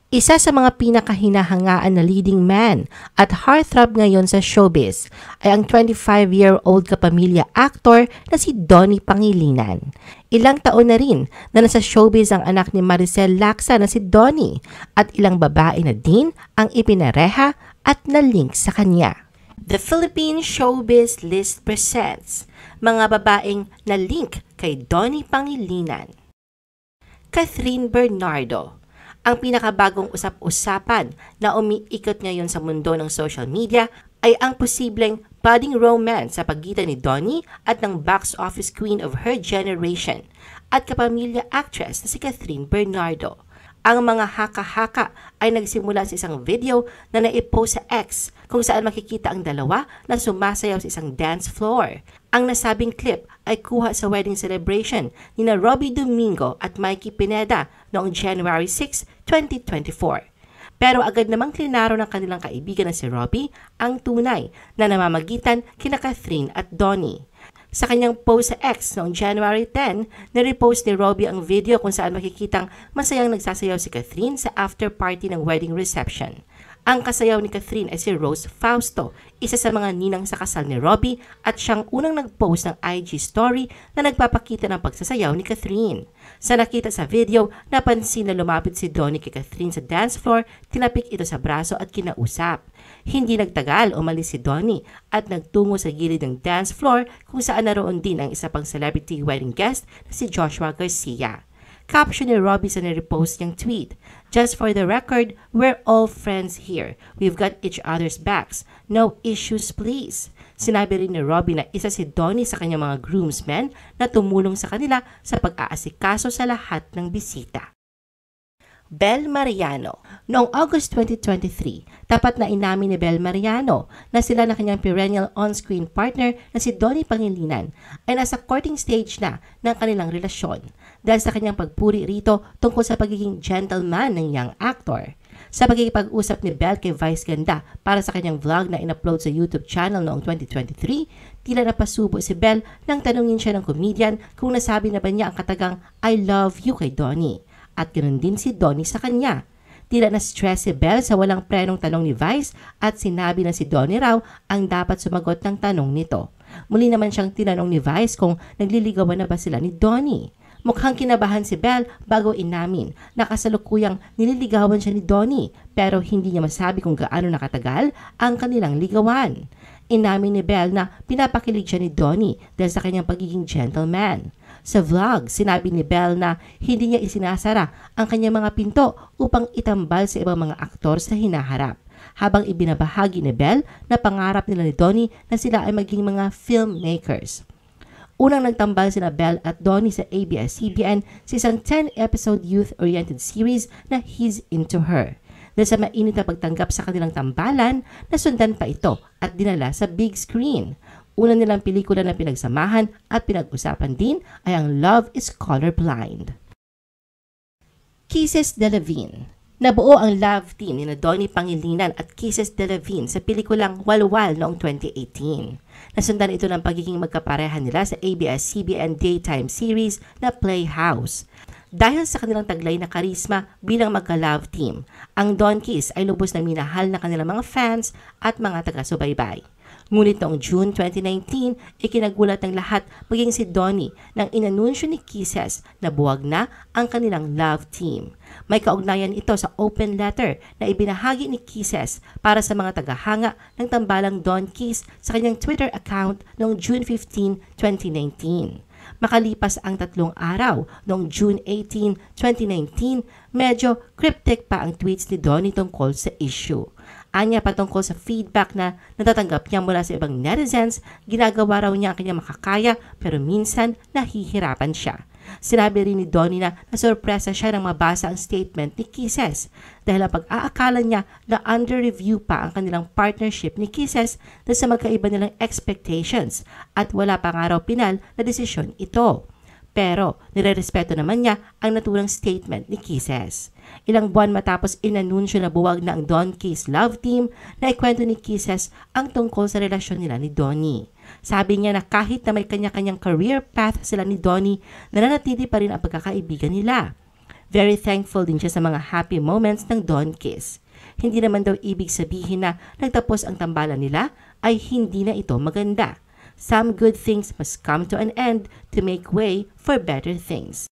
Isa sa mga pinakahinahangaan na leading man at heartthrob ngayon sa showbiz ay ang 25-year-old kapamilya actor na si Donnie Pangilinan. Ilang taon na rin na nasa showbiz ang anak ni Maricel Laksa na si Donnie at ilang babae na din ang ipinareha at na-link sa kanya. The Philippine Showbiz List presents mga babaeng na-link kay Donnie Pangilinan. Catherine Bernardo. Ang pinakabagong usap-usapan na umiikot ngayon sa mundo ng social media ay ang posibleng budding romance sa pagitan ni Donnie at ng box office queen of her generation at kapamilya actress na si Catherine Bernardo. Ang mga haka-haka ay nagsimula sa isang video na naipost sa X kung saan makikita ang dalawa na sumasayaw sa isang dance floor. Ang nasabing clip ay kuha sa wedding celebration ni Robby Domingo at Mikey Pineda noong January 6, 2024. Pero agad namang klinaro ng kanilang kaibigan na si Robby ang tunay na namamagitan kina Catherine at Donnie. Sa kanyang post sa X noong January 10, nirepost ni Robby ang video kung saan makikitang masayang nagsasayaw si Catherine sa after party ng wedding reception. Ang kasayaw ni Catherine ay si Rose Fausto, isa sa mga ninang sa kasal ni Robby at siyang unang nag-post ng IG story na nagpapakita ng pagsasayaw ni Catherine. Sa nakita sa video, napansin na lumapit si Donnie kay Catherine sa dance floor, tinapik ito sa braso at kinausap. Hindi nagtagal, umalis si Donnie at nagtungo sa gilid ng dance floor kung saan naroon din ang isa pang celebrity wedding guest na si Joshua Garcia. Caption ni Robby sa nirepost niyang tweet, "Just for the record, we're all friends here. We've got each other's backs. No issues please." Sinabi rin ni Robby na isa si Donnie sa kanyang mga groomsmen na tumulong sa kanila sa pag-aasikaso sa lahat ng bisita. Bel Mariano. Noong August 2023, tapat na inamin ni Bel Mariano na sila na kanyang perennial on-screen partner na si Donnie Pangilinan ay nasa courting stage na ng kanilang relasyon dahil sa kanyang pagpuri rito tungkol sa pagiging gentleman ng young actor. Sa pagkikipag-usap ni Bel kay Vice Ganda para sa kanyang vlog na in-upload sa YouTube channel noong 2023, tila napasubo si Bel nang tanungin siya ng comedian kung nasabi na ba niya ang katagang "I love you" kay Donnie. At ganoon din si Donnie sa kanya. Tila na-stress si Bel sa walang prenong tanong ni Vice at sinabi na si Donnie raw ang dapat sumagot ng tanong nito. Muli naman siyang tinanong ni Vice kung nagliligawan na ba sila ni Donnie. Mukhang kinabahan si Bel bago inamin na kasalukuyang nililigawan siya ni Donnie pero hindi niya masabi kung gaano nakatagal ang kanilang ligawan. Inamin ni Bel na pinapakilig siya ni Donnie dahil sa kanyang pagiging gentleman. Sa vlog, sinabi ni Bel na hindi niya isinasara ang kanyang mga pinto upang itambal sa ibang mga aktor sa hinaharap. Habang ibinabahagi ni Bel na pangarap nila ni Donnie na sila ay maging mga filmmakers. Unang nagtambal sina Bel at Donnie sa ABS-CBN sa isang 10-episode youth-oriented series na He's Into Her. Dahil sa mainit na pagtanggap sa kanilang tambalan, nasundan pa ito at dinala sa big screen. Una nilang pelikula na pinagsamahan at pinag-usapan din ay ang Love is Colorblind. Kisses de la Vigne. Nabuo ang love team ni Donnie Pangilinan at Kisses de la Vigne sa pelikulang Walwal noong 2018. Nasundan ito ng pagiging magkapareha nila sa ABS-CBN daytime series na Playhouse. Dahil sa kanilang taglay na karisma bilang magka-love team, ang Donkeys ay lubos na minahal na kanilang mga fans at mga taga-subaybay. Ngunit noong June 2019, ikinagulat ng lahat maging si Donnie nang inanunsyo ni Kisses na buwag na ang kanilang love team. May kaugnayan ito sa open letter na ibinahagi ni Kisses para sa mga tagahanga ng tambalang Donkeys sa kanyang Twitter account noong June 15, 2019. Makalipas ang 3 araw, noong June 18, 2019, medyo cryptic pa ang tweets ni Donnie tungkol sa issue. Anya patungkol sa feedback na natatanggap niya mula sa ibang netizens, ginagawa raw niya ang kanyang makakaya pero minsan nahihirapan siya. Sinabi rin ni Donnie na nasorpresa siya nang mabasa ang statement ni Kisses dahil ang pag-aakala niya na under review pa ang kanilang partnership ni Kisses dahil sa magkaiba nilang expectations at wala pa nga raw pinal na desisyon ito. Pero nirerespeto naman niya ang naturang statement ni Kisses. Ilang buwan matapos inanunsyo na buwag na ang Donkeys love team, na ikwento ni Kisses ang tungkol sa relasyon nila ni Donnie. Sabi niya na kahit na may kanya-kanyang career path sila ni Donnie, nananatili pa rin ang pagkakaibigan nila. Very thankful din siya sa mga happy moments ng Dawn Kiss. Hindi naman daw ibig sabihin na nagtapos ang tambalan nila ay hindi na ito maganda. Some good things must come to an end to make way for better things.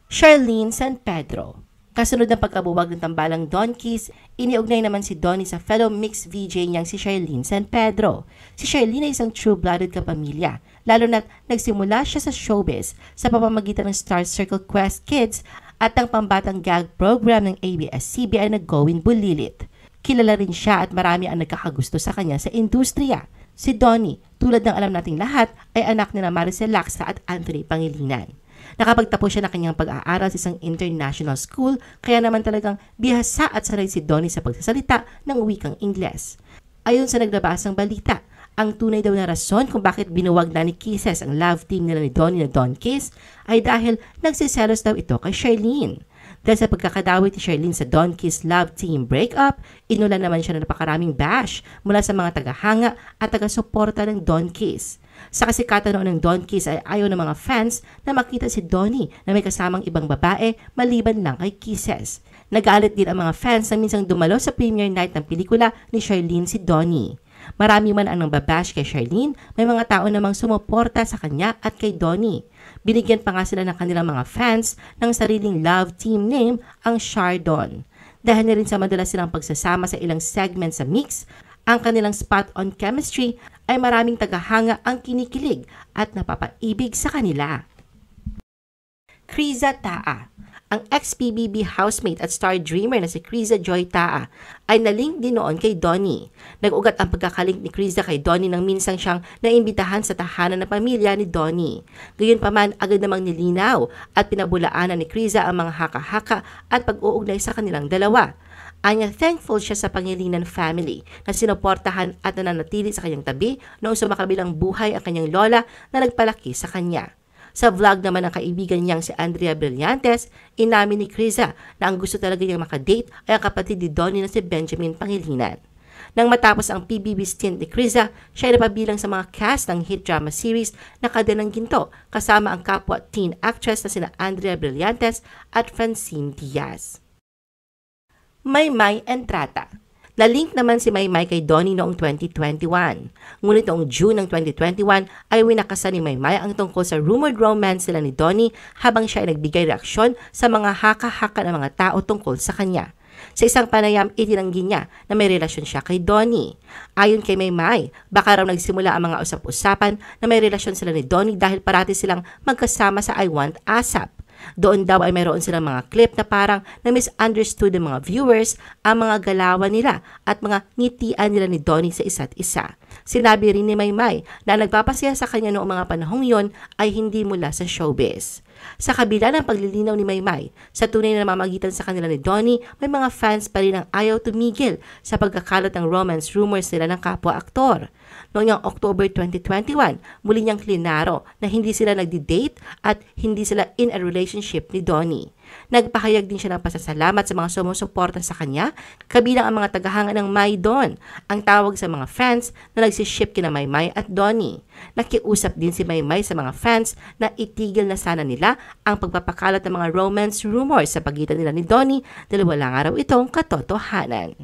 Charlene San Pedro. Kasunod ng pagkabuwag ng tambalang Dawn Kiss, iniugnay naman si Donnie sa fellow mixed VJ niyang si Charlene San Pedro. Si Charlene ay isang true-blooded kapamilya, lalo na't nagsimula siya sa showbiz sa pamamagitan ng Star Circle Quest Kids at ang pambatang gag program ng ABS-CBN na Going Bulilit. Kilala rin siya at marami ang nagkakagusto sa kanya sa industriya. Si Donnie, tulad ng alam nating lahat, ay anak nila Maricel Laxa at Anthony Pangilinan. Nakapagtapos siya ng kanyang pag-aaral sa isang international school, kaya naman talagang bihasa at sanay si Donnie sa pagsasalita ng wikang Ingles. Ayon sa naglabasang balita, ang tunay daw na rason kung bakit binuwag na ni Kisses ang love team nila ni Donnie na Dawn Kiss ay dahil nagsiselos daw ito kay Charlene. Dahil sa pagkakadawit ni Charlene sa Dawn Kiss love team breakup, inulan naman siya ng napakaraming bash mula sa mga tagahanga at taga-suporta ng Dawn Kiss. Sa kasikatan noon ng Dawn Kiss ay ayaw ng mga fans na makita si Donnie na may kasamang ibang babae maliban lang kay Kisses. Nagalit din ang mga fans na minsang dumalo sa premiere night ng pelikula ni Charlene si Donnie. Marami man ang nangbabash kay Charlene, may mga tao namang sumuporta sa kanya at kay Donnie. Binigyan pa nga sila ng kanilang mga fans ng sariling love team name, ang Chardon. Dahil na rin sa madalas silang pagsasama sa ilang segment sa Mix, ang kanilang spot-on chemistry ay maraming tagahanga ang kinikilig at napapaibig sa kanila. Criza Taa. Ang ex-PBB housemate at star dreamer na si Criza Joy Taa ay nalink din noon kay Donnie. Nag-ugat ang pagkakalink ni Criza kay Donnie nang minsang siyang naimbitahan sa tahanan ng pamilya ni Donnie. Gayunpaman, agad namang nilinaw at pinabulaanan ni Criza ang mga haka-haka at pag-uugnay sa kanilang dalawa. Anya, thankful siya sa Pangilinan family na sinuportahan at nananatili sa kanyang tabi noong sumakabilang buhay ang kanyang lola na nagpalaki sa kanya. Sa vlog naman ng kaibigan niyang si Andrea Brillantes, inamin ni Criza na ang gusto talaga niyang makadate ay ang kapatid ni Donnie na si Benjamin Pangilinan. Nang matapos ang PBB stint ni Criza, siya ay napabilang sa mga cast ng hit drama series na Kadenang Ginto kasama ang kapwa teen actress na sina Andrea Brillantes at Francine Diaz. Maymay Entrata. Na-link naman si Maymay kay Donnie noong 2021. Ngunit noong June ng 2021 ay winakasan ni Maymay ang tungkol sa rumored romance sila ni Donnie habang siya ay nagbigay reaksyon sa mga haka-haka ng mga tao tungkol sa kanya. Sa isang panayam, itinanggi niya na may relasyon siya kay Donnie. Ayon kay Maymay, baka raw nagsimula ang mga usap-usapan na may relasyon sila ni Donnie dahil parati silang magkasama sa I Want ASAP. Doon daw ay mayroon silang mga clip na parang na-misunderstood ng mga viewers ang mga galawan nila at mga ngitian nila ni Donnie sa isa't isa. Sinabi rin ni Maymay na nagpapasaya sa kanya noong mga panahong yon ay hindi mula sa showbiz. Sa kabila ng paglilinaw ni Maymay, sa tunay na namamagitan sa kanila ni Donnie, may mga fans pa rin ang ayaw tumigil sa pagkakalat ng romance rumors nila ng kapwa-aktor. Noong October 2021, muli niyang klinaro na hindi sila nagdi-date at hindi sila in a relationship ni Donnie. Nagpahayag din siya ng pasasalamat sa mga sumusuporta sa kanya, kabilang ang mga tagahanga ng Maydon, ang tawag sa mga fans na nagsiship kina Maymay at Donnie. Nakiusap din si Maymay sa mga fans na itigil na sana nila ang pagpapakalat ng mga romance rumors sa pagitan nila ni Donnie dahil wala nga raw itong katotohanan.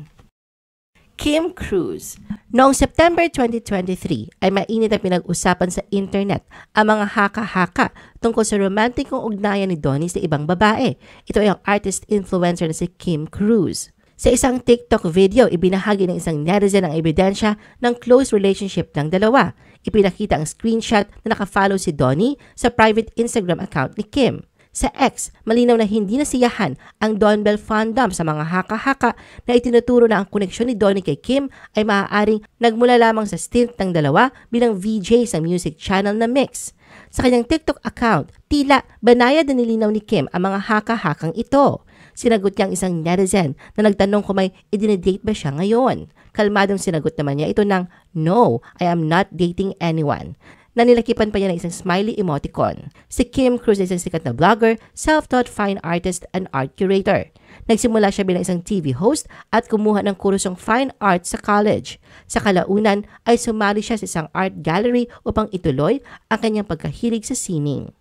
Kim Cruz. Noong September 2023 ay mainit ang pinag-usapan sa internet ang mga haka-haka tungkol sa romantikong ugnayan ni Donnie sa ibang babae. Ito ay ang artist-influencer na si Kim Cruz. Sa isang TikTok video, ibinahagi ng isang netizen ang ebidensya ng close relationship ng dalawa. Ipinakita ang screenshot na nakafollow si Donnie sa private Instagram account ni Kim. Sa X, malinaw na hindi nasiyahan ang Donbell fandom sa mga haka-haka na itinuturo na ang koneksyon ni Donnie kay Kim ay maaaring nagmula lamang sa stint ng dalawa bilang VJ sa music channel na Mix. Sa kanyang TikTok account, tila banayad na nilinaw ni Kim ang mga haka-hakang ito. Sinagot niya ang isang netizen na nagtanong kung may idinidate ba siya ngayon. Kalmadong sinagot naman niya ito ng, "No, I am not dating anyone." Nanilakipan pa niya ng isang smiley emoticon. Si Kim Cruz ay isang sikat na vlogger, self-taught fine artist and art curator. Nagsimula siya bilang isang TV host at kumuha ng kursong fine art sa college. Sa kalaunan ay sumali siya sa isang art gallery upang ituloy ang kanyang pagkahilig sa sining.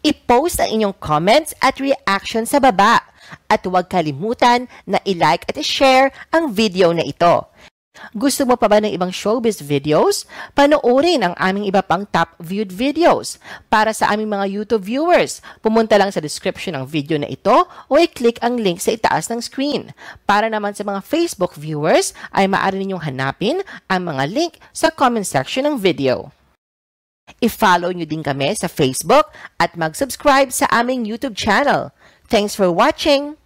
I-post ang inyong comments at reaction sa baba. At huwag kalimutan na i-like at i-share ang video na ito. Gusto mo pa ba ng ibang showbiz videos? Panoorin ang aming iba pang top viewed videos. Para sa aming mga YouTube viewers, pumunta lang sa description ng video na ito o i-click ang link sa itaas ng screen. Para naman sa mga Facebook viewers, ay maaari ninyong hanapin ang mga link sa comment section ng video. I-follow nyo din kami sa Facebook at mag-subscribe sa aming YouTube channel. Thanks for watching!